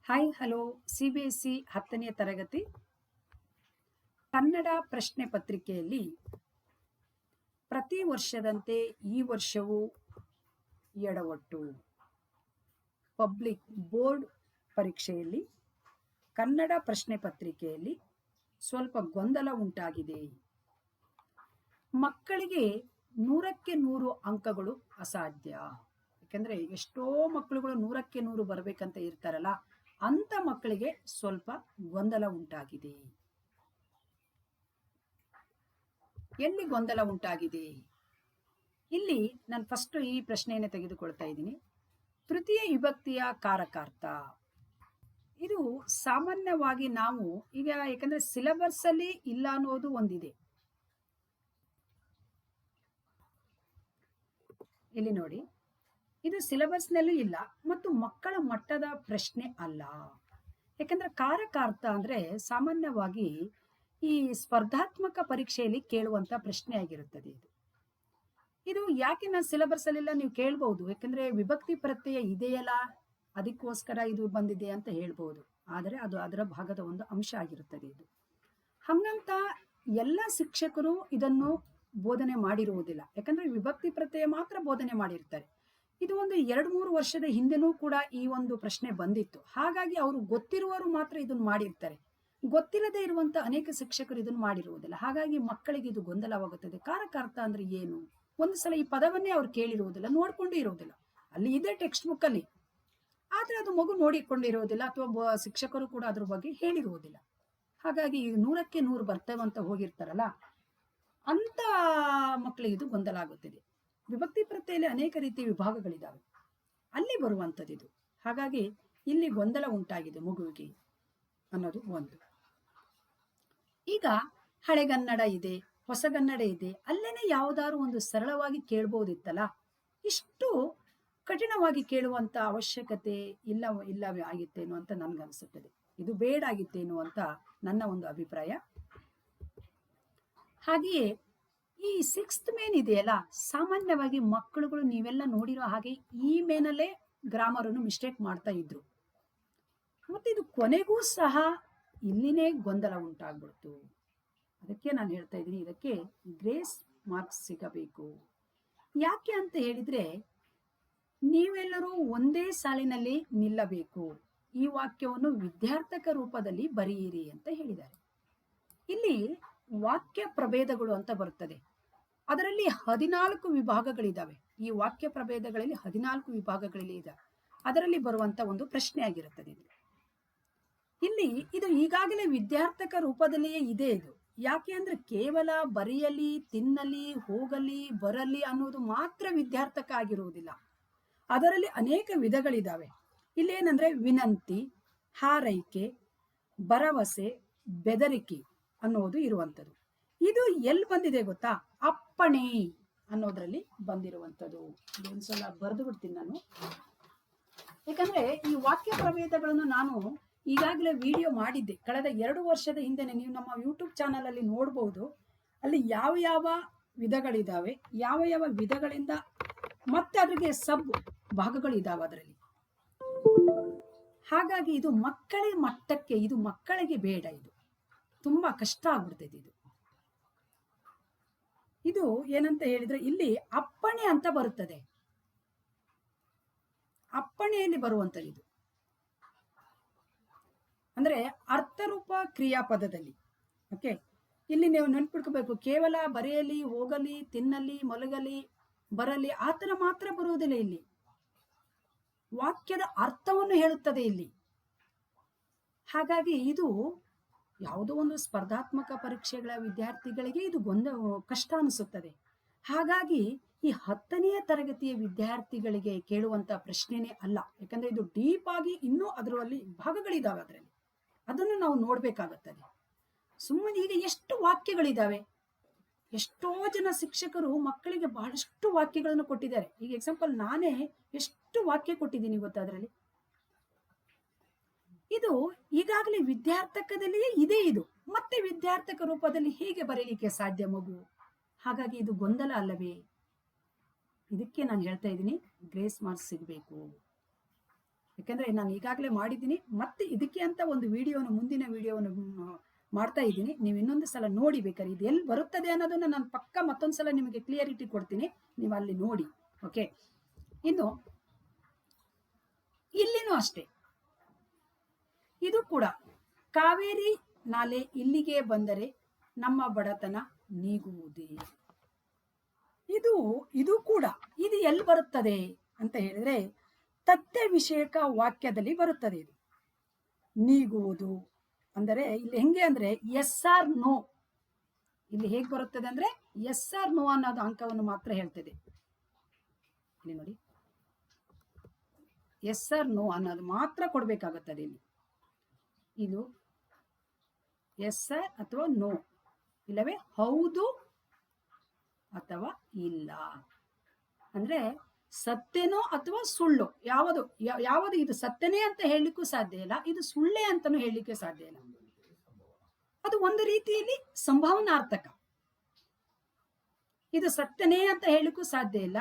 Hi hello CBSE 10ನೇ ತರಗತಿ ಕನ್ನಡ ಪ್ರಶ್ನೆ ಪತ್ರಿಕೆಯಲ್ಲಿ ಪ್ರತಿ ವರ್ಷದಂತೆ ಈ ವರ್ಷವೂ ಎಡವಟ್ಟು ಪಬ್ಲಿಕ್ ಬೋರ್ಡ್ ಪರೀಕ್ಷೆಯಲ್ಲಿ ಕನ್ನಡ ಪ್ರಶ್ನೆ ಪತ್ರಿಕೆಯಲ್ಲಿ ಸ್ವಲ್ಪ ಗೊಂದಲ ಉಂಟಾಗಿದೆ. ಮಕ್ಕಳಿಗೆ 100ಕ್ಕೆ 100 ಅಂಕಗಳು ಅಸಾಧ್ಯ. ಯಾಕಂದ್ರೆ ಎಷ್ಟೋ ಮಕ್ಕಳುಗಳು 100ಕ್ಕೆ 100 ಬರಬೇಕಂತ ಇರ್ತಾರಲ್ಲ, ಅಂತ ಮಕ್ಕಳಿಗೆ ಸ್ವಲ್ಪ ಗೊಂದಲ ಉಂಟಾಗಿದೆ. ಎಲ್ಲಿ ಗೊಂದಲ ಉಂಟಾಗಿದೆ? ಇಲ್ಲಿ ನಾನು ಫಸ್ಟ್ ಈ ಪ್ರಶ್ನೆಯನ್ನು ತೆಗೆದುಕೊಳ್ತಾ ಇದ್ದೀನಿ. ತೃತೀಯ ವಿಭಕ್ತಿಯ ಕಾರಕಾರ್ಥ. ಇದು ಸಾಮಾನ್ಯವಾಗಿ ನಾವು ಈಗ ಯಾಕಂದ್ರೆ ಸಿಲೆಬಸ್ ಅಲ್ಲಿ ಇಲ್ಲ ಅನ್ನೋದು ಒಂದಿದೆ. ಇಲ್ಲಿ ನೋಡಿ, ಇದು ಸಿಲೆಬಸ್ನಲ್ಲೂ ಇಲ್ಲ ಮತ್ತು ಮಕ್ಕಳ ಮಟ್ಟದ ಪ್ರಶ್ನೆ ಅಲ್ಲ. ಯಾಕಂದ್ರೆ ಕಾರಕಾರ್ಥ ಅಂದ್ರೆ ಸಾಮಾನ್ಯವಾಗಿ ಈ ಸ್ಪರ್ಧಾತ್ಮಕ ಪರೀಕ್ಷೆಯಲ್ಲಿ ಕೇಳುವಂತ ಪ್ರಶ್ನೆ ಆಗಿರುತ್ತದೆ. ಇದು ಯಾಕೆ ನಾನು ಸಿಲೆಬಸ್ ಅಲ್ಲೆಲ್ಲ ನೀವು ಕೇಳ್ಬಹುದು, ಯಾಕಂದ್ರೆ ವಿಭಕ್ತಿ ಪ್ರತ್ಯಯ ಇದೆಯಲ್ಲ ಅದಕ್ಕೋಸ್ಕರ ಇದು ಬಂದಿದೆ ಅಂತ ಹೇಳ್ಬಹುದು. ಆದರೆ ಅದು ಅದರ ಭಾಗದ ಒಂದು ಅಂಶ ಆಗಿರುತ್ತದೆ. ಇದು ಹಂಗಂತ ಎಲ್ಲ ಶಿಕ್ಷಕರು ಇದನ್ನು ಬೋಧನೆ ಮಾಡಿರುವುದಿಲ್ಲ. ಯಾಕಂದ್ರೆ ವಿಭಕ್ತಿ ಪ್ರತ್ಯಯ ಮಾತ್ರ ಬೋಧನೆ ಮಾಡಿರ್ತಾರೆ. ಇದು ಒಂದು 2-3 ವರ್ಷದ ಹಿಂದೆನೂ ಕೂಡ ಈ ಒಂದು ಪ್ರಶ್ನೆ ಬಂದಿತ್ತು. ಹಾಗಾಗಿ ಅವರು ಗೊತ್ತಿರುವವರು ಮಾತ್ರ ಇದನ್ನು ಮಾಡಿರ್ತಾರೆ. ಗೊತ್ತಿಲ್ಲದೆ ಇರುವಂತ ಅನೇಕ ಶಿಕ್ಷಕರು ಇದನ್ನು ಮಾಡಿರುವುದಿಲ್ಲ. ಹಾಗಾಗಿ ಮಕ್ಕಳಿಗೆ ಇದು ಗೊಂದಲವಾಗುತ್ತದೆ. ಕಾರಕಾರ್ಥ ಅಂದ್ರೆ ಏನು? ಒಂದು ಸಲ ಈ ಪದವನ್ನೇ ಅವ್ರು ಕೇಳಿರುವುದಿಲ್ಲ, ನೋಡ್ಕೊಂಡು ಇರುವುದಿಲ್ಲ. ಅಲ್ಲಿ ಇದೆ ಟೆಕ್ಸ್ಟ್ ಬುಕ್ ಅಲ್ಲಿ, ಆದ್ರೆ ಅದು ಮಗು ನೋಡಿಕೊಂಡಿರುವುದಿಲ್ಲ ಅಥವಾ ಶಿಕ್ಷಕರು ಕೂಡ ಅದ್ರ ಬಗ್ಗೆ ಹೇಳಿರುವುದಿಲ್ಲ. ಹಾಗಾಗಿ 100ಕ್ಕೆ 100 ಬರ್ತೇವಂತ ಹೋಗಿರ್ತಾರಲ್ಲ, ಅಂತ ಮಕ್ಕಳಿಗೆ ಇದು ಗೊಂದಲ ಆಗುತ್ತದೆ. ವಿಭಕ್ತಿ ಪ್ರತ್ಯಯಲ್ಲಿ ಅನೇಕ ರೀತಿಯ ವಿಭಾಗಗಳಿದ್ದಾವೆ, ಅಲ್ಲಿ ಬರುವಂಥದ್ದು ಇದು. ಹಾಗಾಗಿ ಇಲ್ಲಿ ಗೊಂದಲ ಉಂಟಾಗಿದೆ ಮಗುವಿಗೆ ಅನ್ನೋದು ಒಂದು. ಈಗ ಹಳೆಗನ್ನಡ ಇದೆ, ಹೊಸಗನ್ನಡ ಇದೆ, ಅಲ್ಲೇನೆ ಯಾವ್ದಾದ್ರು ಒಂದು ಸರಳವಾಗಿ ಕೇಳ್ಬೋದಿತ್ತಲ್ಲ. ಇಷ್ಟು ಕಠಿಣವಾಗಿ ಕೇಳುವಂತ ಅವಶ್ಯಕತೆ ಇಲ್ಲವೇ ಆಗಿತ್ತೇನೋ ಅಂತ ನನ್ಗನ್ಸುತ್ತದೆ. ಇದು ಬೇಡ ಆಗಿತ್ತೇನೋ ಅಂತ ನನ್ನ ಒಂದು ಅಭಿಪ್ರಾಯ. ಹಾಗೆಯೇ ಈ 6th ಮೇನ್ ಇದೆಯಲ್ಲ, ಸಾಮಾನ್ಯವಾಗಿ ಮಕ್ಕಳುಗಳು ನೀವೆಲ್ಲ ನೋಡಿರೋ ಹಾಗೆ ಈ ಮೇನಲ್ಲೇ ಗ್ರಾಮರನ್ನು ಮಿಸ್ಟೇಕ್ ಮಾಡ್ತಾ ಇದ್ರು. ಮತ್ತೆ ಇದು ಕೊನೆಗೂ ಸಹ ಇಲ್ಲಿನೇ ಗೊಂದಲ ಉಂಟಾಗ್ಬಿಡ್ತು. ಅದಕ್ಕೆ ನಾನು ಹೇಳ್ತಾ ಇದ್ದೀನಿ, ಇದಕ್ಕೆ ಗ್ರೇಸ್ ಮಾರ್ಕ್ಸ್ ಸಿಗಬೇಕು. ಯಾಕೆ ಅಂತ ಹೇಳಿದ್ರೆ, ನೀವೆಲ್ಲರೂ ಒಂದೇ ಸಾಲಿನಲ್ಲಿ ನಿಲ್ಲಬೇಕು. ಈ ವಾಕ್ಯವನ್ನು ವಿದ್ಯಾರ್ಥಕ ರೂಪದಲ್ಲಿ ಬರೆಯಿರಿ ಅಂತ ಹೇಳಿದ್ದಾರೆ. ಇಲ್ಲಿ ವಾಕ್ಯ ಪ್ರಭೇದಗಳು ಅಂತ ಬರುತ್ತದೆ. ಅದರಲ್ಲಿ 14 ವಿಭಾಗಗಳಿದ್ದಾವೆ. ಈ ವಾಕ್ಯ ಪ್ರಭೇದಗಳಲ್ಲಿ 14 ವಿಭಾಗಗಳಲ್ಲಿ ಇದೆ. ಅದರಲ್ಲಿ ಬರುವಂತ ಒಂದು ಪ್ರಶ್ನೆ ಆಗಿರುತ್ತದೆ ಇಲ್ಲಿ. ಇದು ಈಗಾಗಲೇ ವಿದ್ಯಾರ್ಥಕ ರೂಪದಲ್ಲಿಯೇ ಇದೆ. ಇದು ಯಾಕೆ ಅಂದ್ರೆ ಕೇವಲ ಬರೆಯಲಿ, ತಿನ್ನಲಿ, ಹೋಗಲಿ, ಬರಲಿ ಅನ್ನೋದು ಮಾತ್ರ ವಿದ್ಯಾರ್ಥಕ ಆಗಿರುವುದಿಲ್ಲ. ಅದರಲ್ಲಿ ಅನೇಕ ವಿಧಗಳಿದ್ದಾವೆ. ಇಲ್ಲೇನಂದ್ರೆ ವಿನಂತಿ, ಹಾರೈಕೆ, ಭರವಸೆ, ಬೆದರಿಕೆ ಅನ್ನೋದು ಇರುವಂಥದ್ದು. ಇದು ಎಲ್ಲಿ ಬಂದಿದೆ ಗೊತ್ತಾ? ಅಪ್ಪಣೆ ಅನ್ನೋದ್ರಲ್ಲಿ ಬಂದಿರುವಂಥದ್ದು. ಒಂದ್ಸಲ ಬರೆದು ಬಿಡ್ತೀನಿ ನಾನು, ಯಾಕಂದ್ರೆ ಈ ವಾಕ್ಯ ಪ್ರಭೇದಗಳನ್ನು ನಾನು ಈಗಾಗಲೇ ವಿಡಿಯೋ ಮಾಡಿದ್ದೆ ಕಳೆದ 2 ವರ್ಷದ ಹಿಂದೆನೆ. ನೀವು ನಮ್ಮ ಯೂಟ್ಯೂಬ್ ಚಾನಲ್ ಅಲ್ಲಿ ನೋಡ್ಬಹುದು. ಅಲ್ಲಿ ಯಾವ ಯಾವ ವಿಧಗಳಿದಾವೆ, ಯಾವ ಯಾವ ವಿಧಗಳಿಂದ ಮತ್ತೆ ಅದ್ರಿಗೆ ಸಬ್ ಭಾಗಗಳಿದಾವೆ ಅದರಲ್ಲಿ. ಹಾಗಾಗಿ ಇದು ಮಕ್ಕಳ ಮಟ್ಟಕ್ಕೆ, ಇದು ಮಕ್ಕಳಿಗೆ ಬೇಡ. ಇದು ತುಂಬಾ ಕಷ್ಟ ಆಗ್ಬಿಡ್ತೈತಿ. ಇದು ಏನಂತ ಹೇಳಿದ್ರೆ, ಇಲ್ಲಿ ಅಪ್ಪಣೆ ಅಂತ ಬರುತ್ತದೆ. ಅಪ್ಪಣೆಯಲ್ಲಿ ಬರುವಂತದ್ದು ಇದು ಅಂದ್ರೆ ಅರ್ಥರೂಪ ಕ್ರಿಯಾಪದದಲ್ಲಿ. ಓಕೆ, ಇಲ್ಲಿ ನೀವು ನೆನ್ಪಿಟ್ಕೋಬೇಕು, ಕೇವಲ ಬರೆಯಲಿ, ಹೋಗಲಿ, ತಿನ್ನಲಿ, ಮಲಗಲಿ, ಬರಲಿ ಆತರ ಮಾತ್ರ ಬರುವುದಿಲ್ಲ. ಇಲ್ಲಿ ವಾಕ್ಯದ ಅರ್ಥವನ್ನು ಹೇಳುತ್ತದೆ ಇಲ್ಲಿ. ಹಾಗಾಗಿ ಇದು ಯಾವುದೋ ಒಂದು ಸ್ಪರ್ಧಾತ್ಮಕ ಪರೀಕ್ಷೆಗಳ ವಿದ್ಯಾರ್ಥಿಗಳಿಗೆ ಇದು ಕಷ್ಟ ಅನಿಸುತ್ತದೆ. ಹಾಗಾಗಿ ಈ 10ನೇ ತರಗತಿಯ ವಿದ್ಯಾರ್ಥಿಗಳಿಗೆ ಕೇಳುವಂತ ಪ್ರಶ್ನೆನೇ ಅಲ್ಲ. ಯಾಕಂದ್ರೆ ಇದು ಡೀಪ್ ಆಗಿ ಇನ್ನೂ ಅದರಲ್ಲಿ ಭಾಗಗಳಿದಾವೆ. ಅದರಲ್ಲಿ ಅದನ್ನು ನಾವು ನೋಡ್ಬೇಕಾಗುತ್ತದೆ. ಸುಮ್ಮನೆ ಈಗ ಎಷ್ಟು ವಾಕ್ಯಗಳಿದಾವೆ, ಎಷ್ಟೋ ಜನ ಶಿಕ್ಷಕರು ಮಕ್ಕಳಿಗೆ ಬಹಳಷ್ಟು ವಾಕ್ಯಗಳನ್ನು ಕೊಟ್ಟಿದ್ದಾರೆ. ಈಗ ಎಕ್ಸಾಂಪಲ್ ನಾನೇ ಎಷ್ಟು ವಾಕ್ಯ ಕೊಟ್ಟಿದ್ದೀನಿ ಗೊತ್ತಾ ಅದರಲ್ಲಿ. ಇದು ಈಗಾಗಲೇ ವಿದ್ಯಾರ್ಥಕದಲ್ಲಿಯೇ ಇದೆ. ಇದು ಮತ್ತೆ ವಿದ್ಯಾರ್ಥಕ ರೂಪದಲ್ಲಿ ಹೇಗೆ ಬರೀಲಿಕ್ಕೆ ಸಾಧ್ಯ ಮಗು? ಹಾಗಾಗಿ ಇದು ಗೊಂದಲ ಅಲ್ಲವೇ? ಇದಕ್ಕೆ ನಾನು ಹೇಳ್ತಾ ಇದ್ದೀನಿ, ಗ್ರೇಸ್ ಮಾರ್ಕ್ಸ್ ಸಿಗಬೇಕು. ಯಾಕೆಂದ್ರೆ ನಾನು ಈಗಾಗಲೇ ಮಾಡಿದ್ದೀನಿ, ಮತ್ತೆ ಇದಕ್ಕೆ ಅಂತ ಒಂದು ಮುಂದಿನ ವಿಡಿಯೋವನ್ನು ಮಾಡ್ತಾ ಇದ್ದೀನಿ. ನೀವು ಇನ್ನೊಂದು ಸಲ ನೋಡಿ, ಬೇಕಾದ್ರೆ ಇದು ಎಲ್ಲಿ ಬರುತ್ತದೆ ಅನ್ನೋದನ್ನ ನಾನು ಪಕ್ಕ ಮತ್ತೊಂದ್ಸಲ ನಿಮಗೆ ಕ್ಲಿಯರಿಟಿ ಕೊಡ್ತೀನಿ, ನೀವು ಅಲ್ಲಿ ನೋಡಿ. ಓಕೆ, ಇನ್ನು ಇಲ್ಲಿನೂ ಅಷ್ಟೇ, ಇದು ಕೂಡ ಕಾವೇರಿ ನಾಲೆ ಇಲ್ಲಿಗೆ ಬಂದರೆ ನಮ್ಮ ಬಡತನ ನೀಗುವುದೇ. ಇದು ಕೂಡ ಇದು ಎಲ್ಲಿ ಬರುತ್ತದೆ ಅಂತ ಹೇಳಿದ್ರೆ ತಥ್ಯ ವಿಷಯಕ ವಾಕ್ಯದಲ್ಲಿ ಬರುತ್ತದೆ. ಇದು ನೀಗುವುದು ಅಂದರೆ ಇಲ್ಲಿ ಹೆಂಗೆ ಅಂದ್ರೆ ಎಸ್ ಆರ್ ನೋ, ಇಲ್ಲಿ ಹೇಗೆ ಬರುತ್ತದೆ ಅಂದ್ರೆ ಎಸ್ ಆರ್ ನೋ ಅನ್ನೋದು ಅಂಕವನ್ನು ಮಾತ್ರ ಹೇಳ್ತದೆ. ಇಲ್ಲಿ ನೋಡಿ, ಎಸ್ ಆರ್ ನೋ ಅನ್ನೋದು ಮಾತ್ರ ಕೊಡ್ಬೇಕಾಗುತ್ತದೆ ಇಲ್ಲಿ. ಇದು ಎಸ್ ಆರ್ ಅಥವಾ ನೋ, ಇಲ್ಲವೇ ಹೌದು ಅಥವಾ ಇಲ್ಲ, ಅಂದ್ರೆ ಸತ್ಯನೋ ಅಥವಾ ಸುಳ್ಳು, ಯಾವುದು ಇದು ಸತ್ಯನೇ ಅಂತ ಹೇಳಲಿಕ್ಕೂ ಸಾಧ್ಯ ಇಲ್ಲ, ಇದು ಸುಳ್ಳೇ ಅಂತಾನು ಹೇಳಲಿಕ್ಕೆ ಸಾಧ್ಯ ಇಲ್ಲ. ಅದು ಒಂದು ರೀತಿಯಲ್ಲಿ ಸಂಭಾವನಾರ್ಥಕ. ಇದು ಸತ್ಯನೇ ಅಂತ ಹೇಳಲಿಕ್ಕೂ ಸಾಧ್ಯ ಇಲ್ಲ,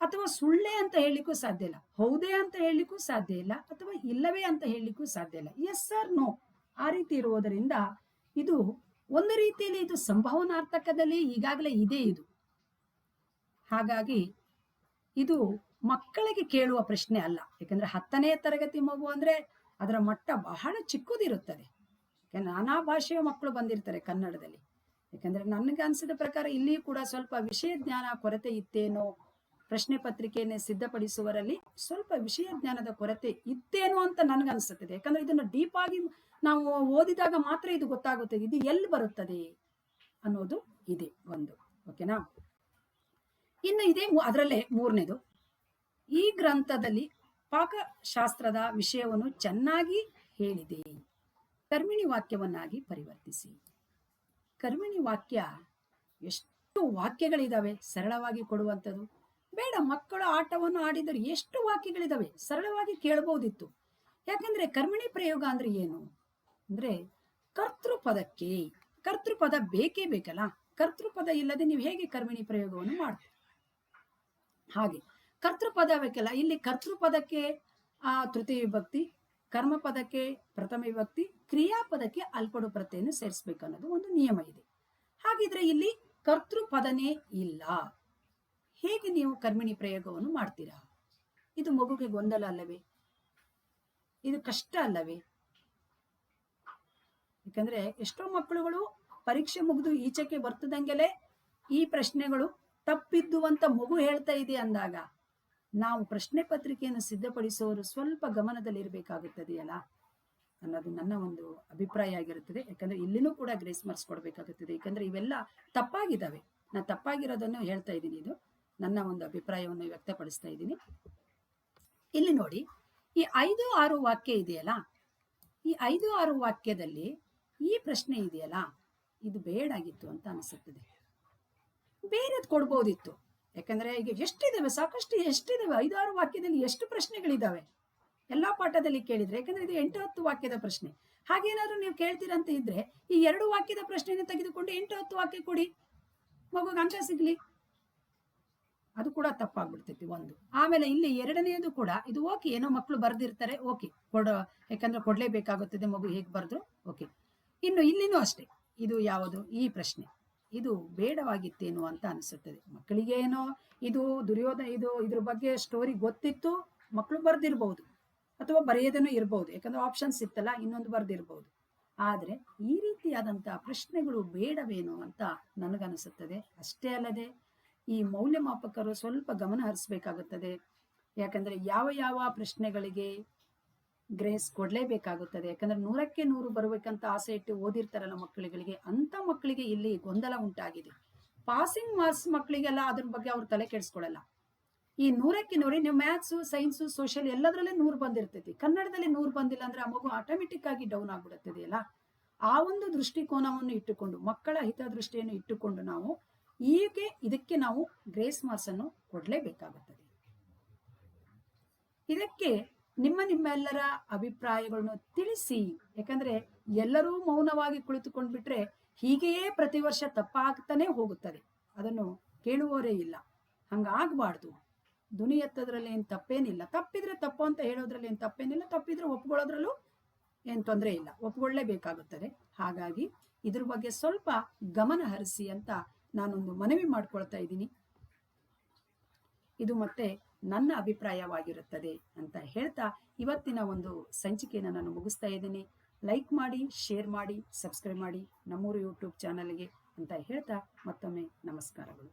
ಅಥವಾ ಸುಳ್ಳೇ ಅಂತ ಹೇಳಲಿಕ್ಕೂ ಸಾಧ್ಯ ಇಲ್ಲ, ಹೌದೇ ಅಂತ ಹೇಳಲಿಕ್ಕೂ ಸಾಧ್ಯ ಇಲ್ಲ, ಅಥವಾ ಇಲ್ಲವೇ ಅಂತ ಹೇಳಲಿಕ್ಕೂ ಸಾಧ್ಯ ಇಲ್ಲ. ಎಸ್ ಆರ್ ನೋ ಆ ರೀತಿ ಇರುವುದರಿಂದ ಇದು ಒಂದು ರೀತಿಯಲ್ಲಿ ಇದು ಸಂಭಾವನಾರ್ಥಕದಲ್ಲಿ ಈಗಾಗಲೇ ಇದೆ ಇದು. ಹಾಗಾಗಿ ಇದು ಮಕ್ಕಳಿಗೆ ಕೇಳುವ ಪ್ರಶ್ನೆ ಅಲ್ಲ. ಯಾಕಂದ್ರೆ 10ನೇ ತರಗತಿ ಮಗು ಅಂದ್ರೆ ಅದರ ಮಟ್ಟ ಬಹಳ ಚಿಕ್ಕದಿರುತ್ತದೆ. ನಾನಾ ಭಾಷೆಯ ಮಕ್ಕಳು ಬಂದಿರ್ತಾರೆ ಕನ್ನಡದಲ್ಲಿ. ಯಾಕಂದ್ರೆ ನನಗೆ ಅನಿಸಿದ ಪ್ರಕಾರ ಇಲ್ಲಿ ಕೂಡ ಸ್ವಲ್ಪ ವಿಷಯ ಜ್ಞಾನ ಕೊರತೆ ಇತ್ತೇನೋ, ಪ್ರಶ್ನೆ ಪತ್ರಿಕೆಯನ್ನು ಸಿದ್ಧಪಡಿಸುವರಲ್ಲಿ ಸ್ವಲ್ಪ ವಿಷಯ ಜ್ಞಾನದ ಕೊರತೆ ಇತ್ತೇನೋ ಅಂತ ನನಗನ್ಸುತ್ತದೆ. ಯಾಕಂದ್ರೆ ಇದನ್ನು ಡೀಪ್ ಆಗಿ ನಾವು ಓದಿದಾಗ ಮಾತ್ರ ಇದು ಗೊತ್ತಾಗುತ್ತದೆ, ಇದು ಎಲ್ಲಿ ಬರುತ್ತದೆ ಅನ್ನೋದು ಇದೆ ಒಂದು. ಓಕೆನಾ, ಇನ್ನು ಇದೆ ಅದರಲ್ಲೇ 3ನೇದು, ಈ ಗ್ರಂಥದಲ್ಲಿ ಪಾಕಶಾಸ್ತ್ರದ ವಿಷಯವನ್ನು ಚೆನ್ನಾಗಿ ಹೇಳಿದೆ, ಕರ್ಮಿಣಿ ವಾಕ್ಯವನ್ನಾಗಿ ಪರಿವರ್ತಿಸಿ. ಕರ್ಮಿಣಿ ವಾಕ್ಯ ಎಷ್ಟು ವಾಕ್ಯಗಳಿದಾವೆ ಸರಳವಾಗಿ ಕೊಡುವಂಥದ್ದು. ಬೇಡ, ಮಕ್ಕಳು ಆಟವನ್ನು ಆಡಿದರೆ ಎಷ್ಟು ವಾಕ್ಯಗಳಿದಾವೆ, ಸರಳವಾಗಿ ಕೇಳಬಹುದಿತ್ತು. ಯಾಕಂದ್ರೆ ಕರ್ಮಿಣಿ ಪ್ರಯೋಗ ಅಂದ್ರೆ ಏನು ಅಂದ್ರೆ ಕರ್ತೃಪದಕ್ಕೆ ಕರ್ತೃಪದ ಬೇಕೇ ಬೇಕಲ್ಲ. ಕರ್ತೃಪದ ಇಲ್ಲದೆ ನೀವು ಹೇಗೆ ಕರ್ಮಿಣಿ ಪ್ರಯೋಗವನ್ನು ಮಾಡ್ತೀರಿ? ಹಾಗೆ ಕರ್ತೃಪದ ಬೇಕಲ್ಲ. ಇಲ್ಲಿ ಕರ್ತೃಪದಕ್ಕೆ ತೃತೀಯ ವಿಭಕ್ತಿ, ಕರ್ಮಪದಕ್ಕೆ ಪ್ರಥಮ ವಿಭಕ್ತಿ, ಕ್ರಿಯಾಪದಕ್ಕೆ ಅಲ್ಪಡು ಪ್ರತ್ಯಯನ್ನು ಸೇರಿಸಬೇಕು ಅನ್ನೋದು ಒಂದು ನಿಯಮ ಇದೆ. ಹಾಗಿದ್ರೆ ಇಲ್ಲಿ ಕರ್ತೃಪದನೇ ಇಲ್ಲ, ಹೇಗೆ ನೀವು ಕರ್ಮಿಣಿ ಪ್ರಯೋಗವನ್ನು ಮಾಡ್ತೀರಾ? ಇದು ಮಗುಗೆ ಗೊಂದಲ ಅಲ್ಲವೇ? ಇದು ಕಷ್ಟ ಅಲ್ಲವೇ? ಯಾಕಂದ್ರೆ ಎಷ್ಟೋ ಮಕ್ಕಳುಗಳು ಪರೀಕ್ಷೆ ಮುಗಿದು ಈಚೆಗೆ ಬರ್ತದಂಗೆಲೆ ಈ ಪ್ರಶ್ನೆಗಳು ತಪ್ಪಿದ್ದು ಅಂತ ಮಗು ಹೇಳ್ತಾ ಇದೆ ಅಂದಾಗ ನಾವು ಪ್ರಶ್ನೆ ಪತ್ರಿಕೆಯನ್ನು ಸಿದ್ಧಪಡಿಸುವವರು ಸ್ವಲ್ಪ ಗಮನದಲ್ಲಿರಬೇಕಾಗುತ್ತದೆಯಲ್ಲ ಅನ್ನೋದು ನನ್ನ ಒಂದು ಅಭಿಪ್ರಾಯ ಆಗಿರುತ್ತದೆ. ಯಾಕಂದ್ರೆ ಇಲ್ಲಿನೂ ಕೂಡ ಗ್ರೇಸ್ ಮಾರ್ಕ್ಸ್ ಕೊಡಬೇಕಾಗುತ್ತದೆ. ಯಾಕಂದ್ರೆ ಇವೆಲ್ಲ ತಪ್ಪಾಗಿದ್ದಾವೆ. ನಾನು ತಪ್ಪಾಗಿರೋದನ್ನು ಹೇಳ್ತಾ ಇದ್ದೀನಿ, ಇದು ನನ್ನ ಒಂದು ಅಭಿಪ್ರಾಯವನ್ನು ವ್ಯಕ್ತಪಡಿಸ್ತಾ ಇದ್ದೀನಿ. ಇಲ್ಲಿ ನೋಡಿ, ಈ 5-6 ವಾಕ್ಯ ಇದೆಯಲ್ಲ, ಈ 5-6 ವಾಕ್ಯದಲ್ಲಿ ಈ ಪ್ರಶ್ನೆ ಇದೆಯಲ್ಲ, ಇದು ಬೇಡಾಗಿತ್ತು ಅಂತ ಅನಿಸುತ್ತದೆ. ಬೇರೆದು ಕೊಡ್ಬೋದಿತ್ತು. ಯಾಕಂದ್ರೆ ಈಗ ಎಷ್ಟಿದಾವೆ, ಸಾಕಷ್ಟು ಎಷ್ಟಿದಾವೆ, 5-6 ವಾಕ್ಯದಲ್ಲಿ ಎಷ್ಟು ಪ್ರಶ್ನೆಗಳಿದಾವೆ ಎಲ್ಲಾ ಪಾಠದಲ್ಲಿ ಕೇಳಿದ್ರೆ. ಯಾಕಂದ್ರೆ ಇದು 8-10 ವಾಕ್ಯದ ಪ್ರಶ್ನೆ. ಹಾಗೇನಾದ್ರೂ ನೀವು ಕೇಳ್ತೀರಂತ ಇದ್ರೆ ಈ 2 ವಾಕ್ಯದ ಪ್ರಶ್ನೆಯನ್ನು ತೆಗೆದುಕೊಂಡು 8-10 ವಾಕ್ಯ ಕೊಡಿ, ಮಗುಗೆ ಅಂಕ ಸಿಗ್ಲಿ. ಅದು ಕೂಡ ತಪ್ಪಾಗ್ಬಿಡ್ತೈತಿ ಒಂದು. ಆಮೇಲೆ ಇಲ್ಲಿ 2ನೇದು ಕೂಡ ಇದು ಓಕೆ, ಏನೋ ಮಕ್ಕಳು ಬರ್ದಿರ್ತಾರೆ, ಓಕೆ ಯಾಕಂದ್ರೆ ಕೊಡ್ಲೇಬೇಕಾಗುತ್ತದೆ, ಮಗು ಹೇಗೆ ಬರ್ದ್ರು ಓಕೆ. ಇನ್ನು ಇಲ್ಲಿನೂ ಅಷ್ಟೇ, ಇದು ಯಾವುದು ಈ ಪ್ರಶ್ನೆ, ಇದು ಬೇಡವಾಗಿತ್ತೇನೋ ಅಂತ ಅನಿಸುತ್ತದೆ. ಮಕ್ಕಳಿಗೆ ಏನೋ ಇದು ಇದ್ರ ಬಗ್ಗೆ ಸ್ಟೋರಿ ಗೊತ್ತಿತ್ತು, ಮಕ್ಕಳು ಬರ್ದಿರ್ಬಹುದು ಅಥವಾ ಬರೆಯೋದನ್ನು ಇರ್ಬಹುದು, ಯಾಕಂದ್ರೆ ಆಪ್ಷನ್ಸ್ ಇತ್ತಲ್ಲ, ಇನ್ನೊಂದು ಬರ್ದಿರ್ಬಹುದು. ಆದ್ರೆ ಈ ರೀತಿಯಾದಂತಹ ಪ್ರಶ್ನೆಗಳು ಬೇಡವೇನೋ ಅಂತ ನನಗನಿಸುತ್ತದೆ. ಅಷ್ಟೇ ಅಲ್ಲದೆ ಈ ಮೌಲ್ಯಮಾಪಕರು ಸ್ವಲ್ಪ ಗಮನ ಹರಿಸಬೇಕಾಗುತ್ತದೆ. ಯಾಕಂದ್ರೆ ಯಾವ ಪ್ರಶ್ನೆಗಳಿಗೆ ಗ್ರೇಸ್ ಕೊಡ್ಲೇಬೇಕಾಗುತ್ತದೆ. ಯಾಕಂದ್ರೆ 100ಕ್ಕೆ 100 ಬರ್ಬೇಕಂತ ಆಸೆ ಇಟ್ಟು ಓದಿರ್ತಾರಲ್ಲ ಮಕ್ಕಳುಗಳಿಗೆ, ಅಂತ ಮಕ್ಕಳಿಗೆ ಇಲ್ಲಿ ಗೊಂದಲ ಉಂಟಾಗಿದೆ. ಪಾಸಿಂಗ್ ಮಾರ್ಕ್ಸ್ ಮಕ್ಕಳಿಗೆಲ್ಲ ಅದ್ರ ಬಗ್ಗೆ ಅವ್ರು ತಲೆ ಕೆಡಿಸ್ಕೊಳಲ್ಲ. ಈ 100ಕ್ಕೆ 100 ನೀವು ಮ್ಯಾಥ್ಸು, ಸೈನ್ಸು, ಸೋಷಿಯಲ್ ಎಲ್ಲದರಲ್ಲೇ 100 ಬಂದಿರ್ತೈತಿ. ಕನ್ನಡದಲ್ಲಿ 100 ಬಂದಿಲ್ಲ ಅಂದ್ರೆ ಆ ಮಗು ಆಟೋಮೆಟಿಕ್ ಆಗಿ ಡೌನ್ ಆಗ್ಬಿಡುತ್ತದೆಯಲ್ಲ. ಆ ಒಂದು ದೃಷ್ಟಿಕೋನವನ್ನು ಇಟ್ಟುಕೊಂಡು, ಮಕ್ಕಳ ಹಿತದೃಷ್ಟಿಯನ್ನು ಇಟ್ಟುಕೊಂಡು ನಾವು ಇದಕ್ಕೆ ನಾವು ಗ್ರೇಸ್ ಮಾರ್ಕ್ಸ್ ಅನ್ನು ಕೊಡ್ಲೇಬೇಕಾಗುತ್ತದೆ. ಇದಕ್ಕೆ ನಿಮ್ಮೆಲ್ಲರ ಅಭಿಪ್ರಾಯಗಳನ್ನು ತಿಳಿಸಿ. ಯಾಕಂದ್ರೆ ಎಲ್ಲರೂ ಮೌನವಾಗಿ ಕುಳಿತುಕೊಂಡ್ಬಿಟ್ರೆ ಹೀಗೆಯೇ ಪ್ರತಿ ವರ್ಷ ತಪ್ಪಾಗ್ತಾನೆ ಹೋಗುತ್ತದೆ, ಅದನ್ನು ಕೇಳುವವರೇ ಇಲ್ಲ. ಹಂಗಾಗಬಾರ್ದು. ಧ್ವನಿ ಎತ್ತೋದ್ರಲ್ಲಿ ಏನು ತಪ್ಪೇನಿಲ್ಲ. ತಪ್ಪಿದ್ರೆ ತಪ್ಪು ಅಂತ ಹೇಳೋದ್ರಲ್ಲಿ ಏನು ತಪ್ಪೇನಿಲ್ಲ. ತಪ್ಪಿದ್ರೆ ಒಪ್ಕೊಳ್ಳೋದ್ರಲ್ಲೂ ಏನು ತೊಂದರೆ ಇಲ್ಲ, ಒಪ್ಕೊಳ್ಳೇಬೇಕಾಗುತ್ತದೆ. ಹಾಗಾಗಿ ಇದ್ರ ಬಗ್ಗೆ ಸ್ವಲ್ಪ ಗಮನ ಹರಿಸಿ ಅಂತ ನಾನೊಂದು ಮನವಿ ಮಾಡ್ಕೊಳ್ತಾ ಇದ್ದೀನಿ. ಇದು ಮತ್ತೆ ನನ್ನ ಅಭಿಪ್ರಾಯವಾಗಿರುತ್ತದೆ ಅಂತ ಹೇಳ್ತಾ ಇವತ್ತಿನ ಒಂದು ಸಂಚಿಕೆಯನ್ನು ನಾನು ಮುಗಿಸ್ತಾ ಇದ್ದೀನಿ. ಲೈಕ್ ಮಾಡಿ, ಶೇರ್ ಮಾಡಿ, ಸಬ್ಸ್ಕ್ರೈಬ್ ಮಾಡಿ ನಮ್ಮೂರು ಯೂಟ್ಯೂಬ್ ಚಾನಲ್ಗೆ ಅಂತ ಹೇಳ್ತಾ ಮತ್ತೊಮ್ಮೆ ನಮಸ್ಕಾರಗಳು.